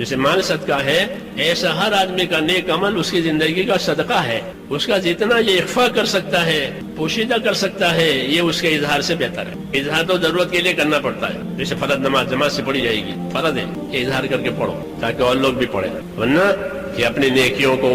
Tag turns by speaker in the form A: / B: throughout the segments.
A: جیسے مال صدقہ ہے، ایسا ہر آدمی کا نیک عمل اس کی زندگی کا صدقہ ہے. اس کا جتنا یہ اخفا کر سکتا ہے، پوشیدہ کر سکتا ہے، یہ اس کے اظہار سے بہتر ہے. اظہار تو ضرورت کے لیے کرنا پڑتا ہے، جیسے فرض نماز جماعت سے پڑھی جائے گی، فرض ہے کہ اظہار کر کے پڑھو تاکہ اور لوگ بھی پڑھیں. ورنہ کہ اپنی نیکیوں کو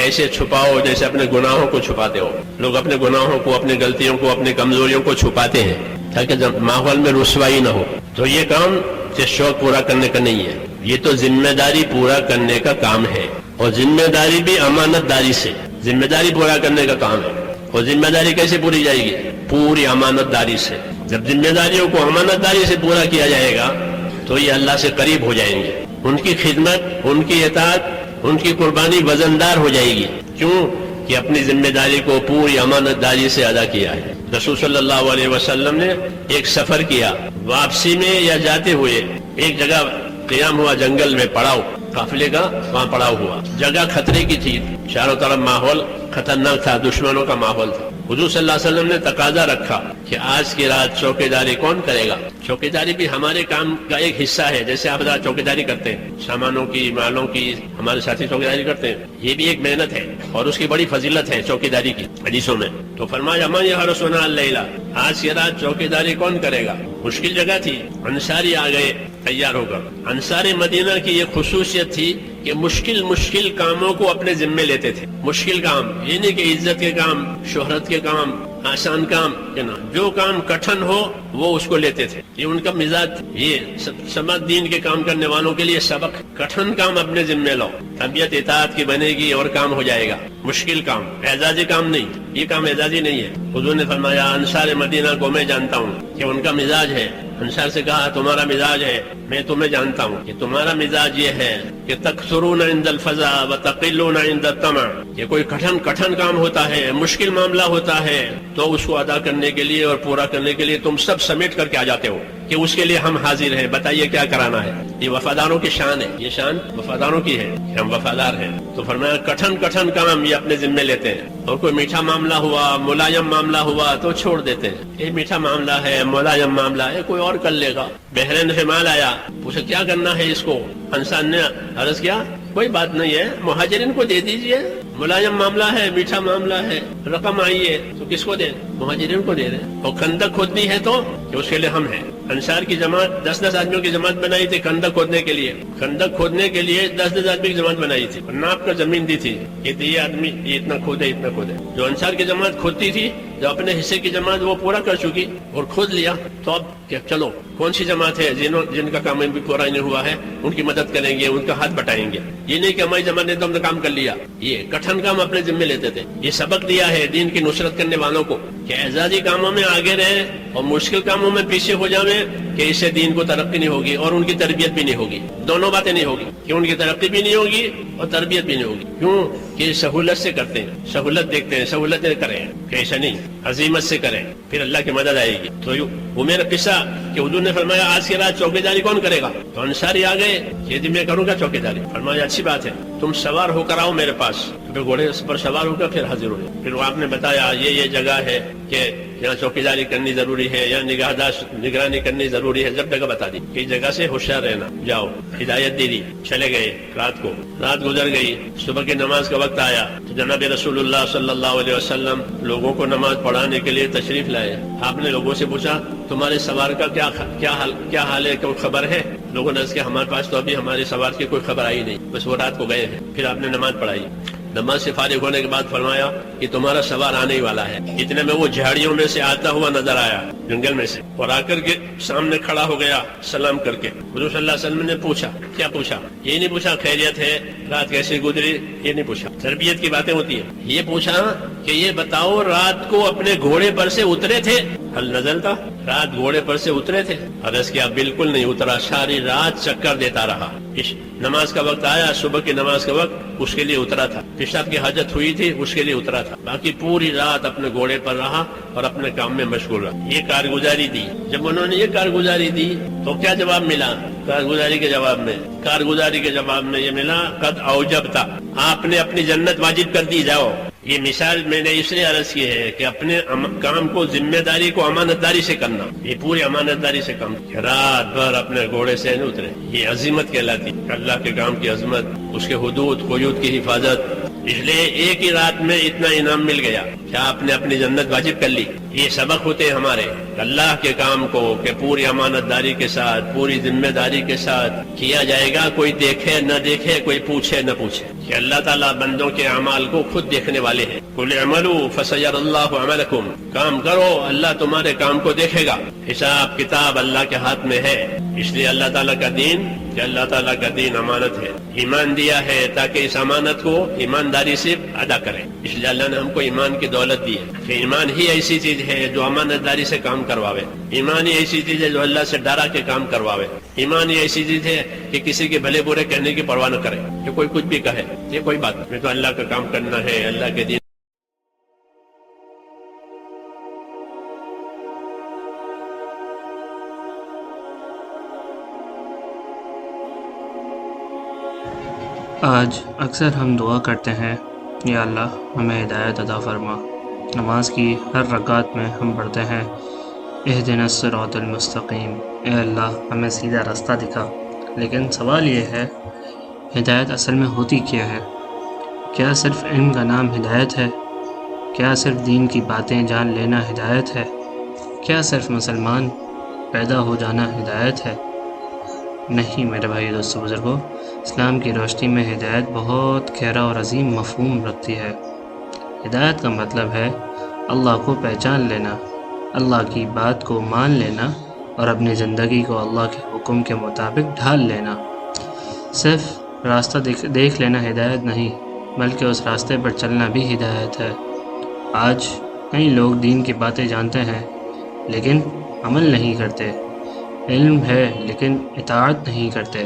A: ایسے چھپاؤ جیسے اپنے گناہوں کو چھپاتے ہو. لوگ اپنے گناہوں کو، اپنی غلطیوں کو، اپنی کمزوریوں کو چھپاتے ہیں تاکہ ماحول میں رسوائی نہ ہو. تو یہ کام صرف شوق پورا کرنے کا نہیں ہے، یہ تو ذمہ داری پورا کرنے کا کام ہے. اور ذمہ داری بھی امانت داری سے، ذمہ داری پورا کرنے کا کام ہے. اور ذمہ داری کیسے پوری جائے گی؟ پوری امانت داری سے. جب ذمہ داریوں کو امانت داری سے پورا کیا جائے گا تو یہ اللہ سے قریب ہو جائیں گے. ان کی خدمت، ان کی اطاعت، ان کی قربانی وزندار ہو جائے گی. کیوں کہ اپنی ذمہ داری کو پوری امانت داری سے ادا کیا ہے. رسول صلی اللہ علیہ وسلم نے ایک سفر کیا، واپسی میں یا جاتے ہوئے ایک جگہ قیام ہوا، جنگل میں پڑاؤ، قافلے کا وہاں پڑاؤ ہوا. جگہ خطرے کی تھی، چاروں طرف ماحول خطرناک تھا، دشمنوں کا ماحول تھا. حضور صلی اللہ علیہ وسلم نے تقاضا رکھا کہ آج کی رات چوکیداری داری کون کرے گا؟ چوکیداری داری بھی ہمارے کام کا ایک حصہ ہے. جیسے آپ چوکیداری داری کرتے ہیں، سامانوں کی، مالوں کی، ہمارے ساتھی چوکیداری داری کرتے ہیں، یہ بھی ایک محنت ہے اور اس کی بڑی فضیلت ہے چوکیداری کی حدیثوں میں. تو فرمایا من یحرسنا اللیلہ، آج کی رات چوکیداری کون کرے گا؟ مشکل جگہ تھی، انصاری آ گئے تیار ہو کر. انصار مدینہ کی یہ خصوصیت تھی کہ مشکل کاموں کو اپنے ذمے لیتے تھے. مشکل کام یہ نہیں کہ عزت کے کام، شہرت کے کام، آسان کام، جو کام کٹھن ہو وہ اس کو لیتے تھے. یہ ان کا مزاج. یہ سماج دین کے کام کرنے والوں کے لیے سبق، کٹھن کام اپنے ذمے لو، طبیعت اطاعت کی بنے گی اور کام ہو جائے گا. مشکل کام، اعزازی کام نہیں، یہ کام اعزازی نہیں ہے. حضور نے فرمایا انصار مدینہ کو میں جانتا ہوں کہ ان کا مزاج ہے. انصار سے کہا تمہارا مزاج ہے، میں تمہیں جانتا ہوں کہ تمہارا مزاج یہ ہے کہ تکثرون عند الفزع وتقلون عند الطمع. یہ کوئی کٹھن کام ہوتا ہے، مشکل معاملہ ہوتا ہے تو اس کو ادا کرنے کے لیے اور پورا کرنے کے لیے تم سب سمیٹ کر کے آ جاتے ہو کہ اس کے لیے ہم حاضر ہیں، بتائیے کیا کرانا ہے. یہ وفاداروں کی شان ہے، یہ شان وفاداروں کی ہے کہ ہم وفادار ہیں. تو فرمایا کٹھن کام یہ اپنے ذمے لیتے ہیں. اور کوئی میٹھا معاملہ ہوا، ملائم معاملہ ہوا تو چھوڑ دیتے ہیں. یہ میٹھا معاملہ ہے، ملائم معاملہ ہے، کوئی اور کر لے گا. بحرین سے مال آیا، پوچھا کیا کرنا ہے اس کو؟ انصار نے عرض کیا کوئی بات نہیں ہے، مہاجرین کو دے دیجئے. ملائم معاملہ ہے، میٹھا معاملہ ہے، رقم آئی ہے تو کس کو دیں؟ مہاجرین کو دے دیں. اور خندق کھودنی ہے تو اس کے لیے ہم ہیں. انصار کی جماعت 10 آدمیوں کی جماعت بنائی تھی خندق کھودنے کے لیے. خندق کھودنے کے لیے 10 آدمی کی جماعت بنائی تھی، ناپ کر زمین دی تھی کہ یہ آدمی یہ اتنا کھودے اتنا کھودے. جو انصار کی جماعت کھودتی تھی، جو اپنے حصے کی جماعت وہ پورا کر چکی اور کھود لیا. تو اب کہ چلو کون سی جماعت ہے جن کا کام بھی پورا نہیں ہوا ہے، ان کی مدد کریں گے، ان کا ہاتھ بٹائیں گے. یہ نہیں کہ ہماری جماعت نے تو ہم نے کام کر لیا. یہ کٹھن کام اپنے ذمے لیتے تھے. یہ سبق دیا ہے دین کی نصرت کرنے والوں کو کہ اعزازی کاموں میں آگے رہیں اور مشکل کاموں میں پیچھے ہو جائیں کہ اس سے دین کو ترقی نہیں ہوگی اور ان کی تربیت بھی نہیں ہوگی. دونوں باتیں نہیں ہوگی کہ ان کی ترقی بھی نہیں ہوگی اور تربیت بھی نہیں ہوگی. کیوں کہ سہولت سے کرتے ہیں، سہولت دیکھتے ہیں، سہولتیں کریں کہ ایسا نہیں، عزیمت سے کریں، پھر اللہ کی مدد آئے گی. تو وہ میرا قصہ کہ حضور نے فرمایا آج کی رات چوکیداری کون کرے گا؟ تو انصاری آ گئے کہ میں کروں گا چوکیداری. فرمایا اچھی بات ہے، تم سوار ہو کر آؤ میرے پاس. پھر گھوڑے پر سوار ہو کر پھر حاضر ہوئے. پھر وہ آپ نے بتایا یہ جگہ ہے کہ یہاں چوکیداری کرنی ضروری ہے یا نگرانی کرنی ضروری ہے. جب جگہ بتا دی کہ جگہ سے ہوشیار رہنا، جاؤ، ہدایت دے دی. چلے گئے. رات گزر گئی. صبح کی نماز کا وقت آیا تو جناب رسول اللہ صلی اللہ علیہ وسلم لوگوں کو نماز پڑھانے کے لیے تشریف لائے. آپ نے لوگوں سے پوچھا تمہارے سوار کا کیا حال ہے، کوئی خبر ہے؟ لوگوں نے کہا ہمارے پاس تو ابھی ہمارے سوار کی کوئی خبر آئی نہیں، بس وہ رات کو گئے ہیں. پھر آپ نے نماز پڑھائی. نماز سے فارغ ہونے کے بعد فرمایا کہ تمہارا سوار آنے ہی والا ہے. اتنے میں وہ جھاڑیوں میں سے آتا ہوا نظر آیا، جنگل میں سے، اور آ کر کے سامنے کھڑا ہو گیا سلام کر کے. حضور صلی اللہ علیہ وسلم نے پوچھا کیا پوچھا؟ یہ نہیں پوچھا خیریت ہے، رات کیسے گزری، یہ نہیں پوچھا. تربیت کی باتیں ہوتی ہیں. یہ پوچھا کہ یہ بتاؤ رات کو اپنے گھوڑے پر سے اترے تھے؟ حل نزل تھا، رات گھوڑے پر سے اترے تھے؟ عرض کیا بالکل نہیں اترا، ساری رات چکر دیتا رہا. نماز کا وقت آیا، صبح کی نماز کا وقت، اس کے لیے اترا تھا. پیشاب کی حاجت ہوئی تھی، اس کے لیے اترا تھا. باقی پوری رات اپنے گھوڑے پر رہا اور اپنے کام میں مشغول رہا. یہ کارگزاری دی. جب انہوں نے یہ کارگزاری دی تو کیا جواب ملا؟ کارگزاری کے جواب میں یہ ملا قد اوجبتا، آپ نے اپنی جنت واجب کر دی. جاؤ یہ مثال میں نے اس لیے عرض کی ہے کہ اپنے کام کو ذمہ داری کو امانت داری سے کرنا، یہ پوری امانت داری سے کام، رات بھر اپنے گھوڑے سے نہ اترے، یہ عظمت کہلاتی، اللہ کے کام کی عظمت، اس کے حدود قیود کی حفاظت۔ اس لیے ایک ہی رات میں اتنا انعام مل گیا کہ آپ نے اپنی جنت واجب کر لی۔ یہ سبق ہوتے ہیں ہمارے اللہ کے کام کو کہ پوری امانت داری کے ساتھ، پوری ذمہ داری کے ساتھ کیا جائے گا، کوئی دیکھے نہ دیکھے، کوئی پوچھے نہ پوچھے، کہ اللہ تعالیٰ بندوں کے اعمال کو خود دیکھنے والے ہیں۔ قل اعملوا فسيرى الله عملكم، کام کرو اللہ تمہارے کام کو دیکھے گا، حساب کتاب اللہ کے ہاتھ میں ہے۔ اس لیے اللہ تعالیٰ کا دین، کہ اللہ تعالیٰ کا دین امانت ہے، ایمان دیا ہے تاکہ اس امانت کو ایمانداری سے ادا کریں۔ اس لیے اللہ نے ہم کو ایمان کی دولت دی ہے کہ ایمان ہی ایسی چیز ہے جو امانت داری سے کام کرواوے، ایمان ہی ایسی چیز ہے جو اللہ سے ڈرا کے کام کرواوے، ایمان ہی ایسی چیز ہے کہ کسی کے بھلے برے کہنے کی پرواہ نہ کرے، کہ کوئی کچھ بھی کہے، یہ کوئی بات نہیں، تو اللہ کا کام کرنا ہے، اللہ کے دین۔
B: آج اکثر ہم دعا کرتے ہیں، یا اللہ ہمیں ہدایت عطا فرما۔ نماز کی ہر رکعت میں ہم پڑھتے ہیں، اہدنا الصراط المستقیم، اے اللہ ہمیں سیدھا راستہ دکھا۔ لیکن سوال یہ ہے، ہدایت اصل میں ہوتی کیا ہے؟ کیا صرف علم کا نام ہدایت ہے؟ کیا صرف دین کی باتیں جان لینا ہدایت ہے؟ کیا صرف مسلمان پیدا ہو جانا ہدایت ہے؟ نہیں میرے بھائی دوستو بزرگوں، اسلام کی روشنی میں ہدایت بہت گہرا اور عظیم مفہوم رکھتی ہے۔ ہدایت کا مطلب ہے اللہ کو پہچان لینا، اللہ کی بات کو مان لینا اور اپنی زندگی کو اللہ کے حکم کے مطابق ڈھال لینا۔ صرف راستہ دیکھ لینا ہدایت نہیں، بلکہ اس راستے پر چلنا بھی ہدایت ہے۔ آج کئی لوگ دین کی باتیں جانتے ہیں لیکن عمل نہیں کرتے، علم ہے لیکن اطاعت نہیں کرتے۔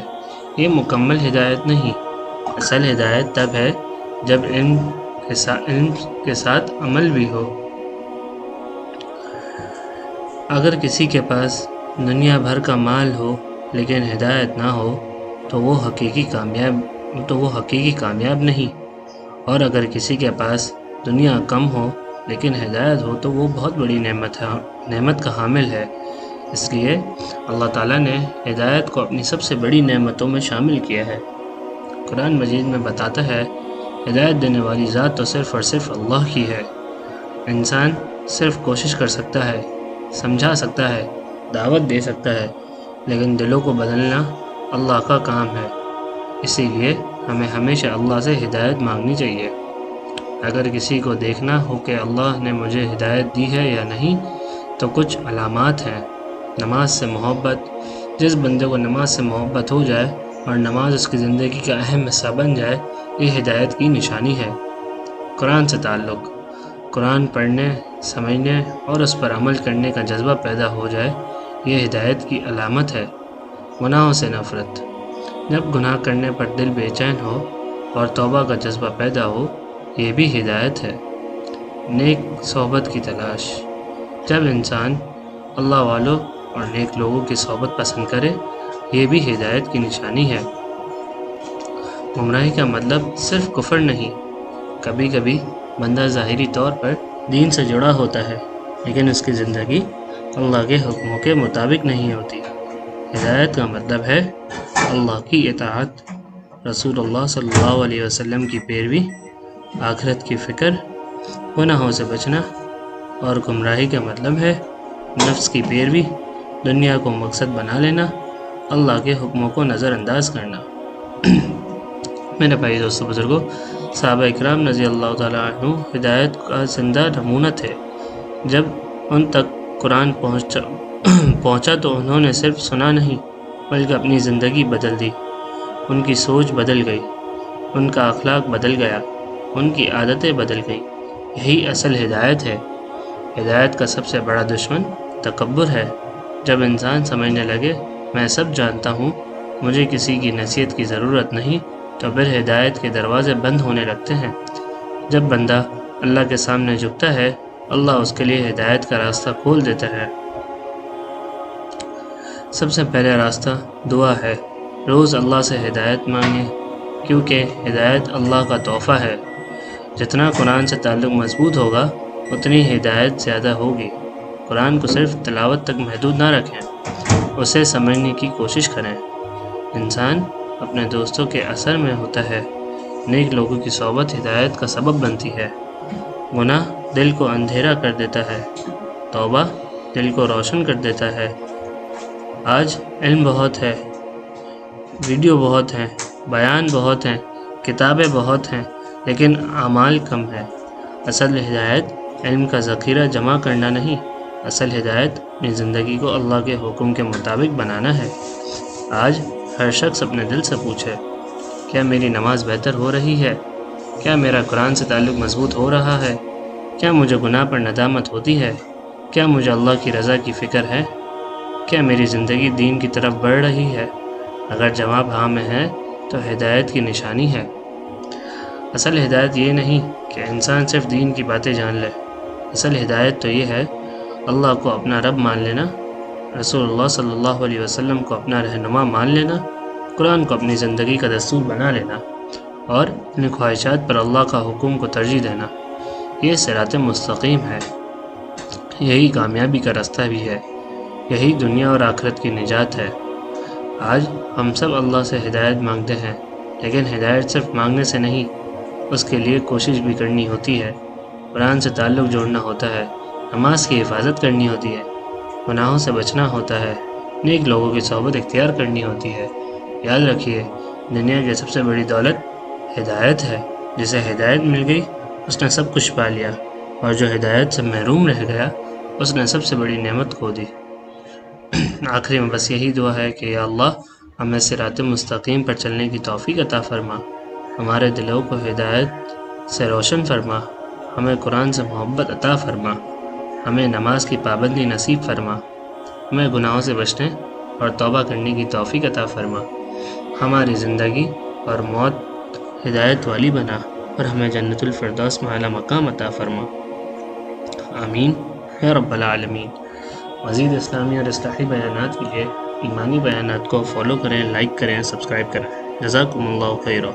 B: یہ مکمل ہدایت نہیں، اصل ہدایت تب ہے جب علم کے ساتھ عمل بھی ہو۔ اگر کسی کے پاس دنیا بھر کا مال ہو لیکن ہدایت نہ ہو تو وہ حقیقی کامیاب نہیں، اور اگر کسی کے پاس دنیا کم ہو لیکن ہدایت ہو تو وہ بہت بڑی نعمت کا حامل ہے۔ اس لیے اللہ تعالیٰ نے ہدایت کو اپنی سب سے بڑی نعمتوں میں شامل کیا ہے۔ قرآن مجید میں بتاتا ہے، ہدایت دینے والی ذات تو صرف اور صرف اللہ کی ہے۔ انسان صرف کوشش کر سکتا ہے، سمجھا سکتا ہے، دعوت دے سکتا ہے، لیکن دلوں کو بدلنا اللہ کا کام ہے۔ اسی لیے ہمیں ہمیشہ اللہ سے ہدایت مانگنی چاہیے۔ اگر کسی کو دیکھنا ہو کہ اللہ نے مجھے ہدایت دی ہے یا نہیں تو کچھ علامات ہیں۔ نماز سے محبت، جس بندے کو نماز سے محبت ہو جائے اور نماز اس کی زندگی کا اہم حصہ بن جائے، یہ ہدایت کی نشانی ہے۔ قرآن سے تعلق، قرآن پڑھنے، سمجھنے اور اس پر عمل کرنے کا جذبہ پیدا ہو جائے، یہ ہدایت کی علامت ہے۔ گناہوں سے نفرت، جب گناہ کرنے پر دل بے چین ہو اور توبہ کا جذبہ پیدا ہو، یہ بھی ہدایت ہے۔ نیک صحبت کی تلاش، جب انسان اللہ والوں اور نیک لوگوں کی صحبت پسند کرے، یہ بھی ہدایت کی نشانی ہے۔ گمراہی کا مطلب صرف کفر نہیں، کبھی کبھی بندہ ظاہری طور پر دین سے جڑا ہوتا ہے لیکن اس کی زندگی اللہ کے حکموں کے مطابق نہیں ہوتی۔ ہدایت کا مطلب ہے اللہ کی اطاعت، رسول اللہ صلی اللہ علیہ وسلم کی پیروی، آخرت کی فکر، گناہوں سے بچنا، اور گمراہی کا مطلب ہے نفس کی پیروی، دنیا کو مقصد بنا لینا، اللہ کے حکموں کو نظر انداز کرنا۔ میرے بھائی دوستو بزرگوں، صحابہ اکرام رضی اللہ تعالیٰ عنہ ہدایت کا زندہ نمونہ تھے۔ جب ان تک قرآن پہنچا تو انہوں نے صرف سنا نہیں بلکہ اپنی زندگی بدل دی۔ ان کی سوچ بدل گئی، ان کا اخلاق بدل گیا، ان کی عادتیں بدل گئیں۔ یہی اصل ہدایت ہے۔ ہدایت کا سب سے بڑا دشمن تکبر ہے۔ جب انسان سمجھنے لگے میں سب جانتا ہوں، مجھے کسی کی نصیحت کی ضرورت نہیں، تو پھر ہدایت کے دروازے بند ہونے لگتے ہیں۔ جب بندہ اللہ کے سامنے جھکتا ہے، اللہ اس کے لیے ہدایت کا راستہ کھول دیتا ہے۔ سب سے پہلا راستہ دعا ہے۔ روز اللہ سے ہدایت مانگیں، کیونکہ ہدایت اللہ کا تحفہ ہے۔ جتنا قرآن سے تعلق مضبوط ہوگا اتنی ہدایت زیادہ ہوگی۔ قرآن کو صرف تلاوت تک محدود نہ رکھیں، اسے سمجھنے کی کوشش کریں۔ انسان اپنے دوستوں کے اثر میں ہوتا ہے۔ نیک لوگوں کی صحبت ہدایت کا سبب بنتی ہے۔ گناہ دل کو اندھیرا کر دیتا ہے، توبہ دل کو روشن کر دیتا ہے۔ آج علم بہت ہے، ویڈیو بہت ہیں، بیان بہت ہیں، کتابیں بہت ہیں، لیکن اعمال کم ہے۔ اصل ہدایت علم کا ذخیرہ جمع کرنا نہیں، اصل ہدایت اپنی زندگی کو اللہ کے حکم کے مطابق بنانا ہے۔ آج ہر شخص اپنے دل سے پوچھے، کیا میری نماز بہتر ہو رہی ہے؟ کیا میرا قرآن سے تعلق مضبوط ہو رہا ہے؟ کیا مجھے گناہ پر ندامت ہوتی ہے؟ کیا مجھے اللہ کی رضا کی فکر ہے؟ کیا میری زندگی دین کی طرف بڑھ رہی ہے؟ اگر جواب ہاں میں ہے تو ہدایت کی نشانی ہے۔ اصل ہدایت یہ نہیں کہ انسان صرف دین کی باتیں جان لے، اصل ہدایت تو یہ ہے اللہ کو اپنا رب مان لینا، رسول اللہ صلی اللہ علیہ وسلم کو اپنا رہنما مان لینا، قرآن کو اپنی زندگی کا دستور بنا لینا، اور اپنی خواہشات پر اللہ کا حکم کو ترجیح دینا۔ یہ صراط مستقیم ہے، یہی کامیابی کا راستہ بھی ہے، یہی دنیا اور آخرت کی نجات ہے۔ آج ہم سب اللہ سے ہدایت مانگتے ہیں، لیکن ہدایت صرف مانگنے سے نہیں، اس کے لیے کوشش بھی کرنی ہوتی ہے۔ قرآن سے تعلق جوڑنا ہوتا ہے، نماز کی حفاظت کرنی ہوتی ہے، گناہوں سے بچنا ہوتا ہے، نیک لوگوں کی صحبت اختیار کرنی ہوتی ہے۔ یاد رکھیے، دنیا کی سب سے بڑی دولت ہدایت ہے۔ جسے ہدایت مل گئی اس نے سب کچھ پا لیا، اور جو ہدایت سے محروم رہ گیا اس نے سب سے بڑی نعمت کھو دی۔ آخری میں بس یہی دعا ہے کہ یا اللہ ہمیں صراط مستقیم پر چلنے کی توفیق عطا فرما، ہمارے دلوں کو ہدایت سے روشن فرما، ہمیں قرآن سے محبت عطا فرما، ہمیں نماز کی پابندی نصیب فرما، ہمیں گناہوں سے بچنے اور توبہ کرنے کی توفیق عطا فرما، ہماری زندگی اور موت ہدایت والی بنا، اور ہمیں جنت الفردوس میں اعلیٰ مقام عطا فرما۔ آمین یا رب العالمین۔ مزید اسلامی اور اصلاحی بیانات کے لیے ایمانی بیانات کو فالو کریں، لائک کریں، سبسکرائب کریں۔ جزاکم اللہ خیرا۔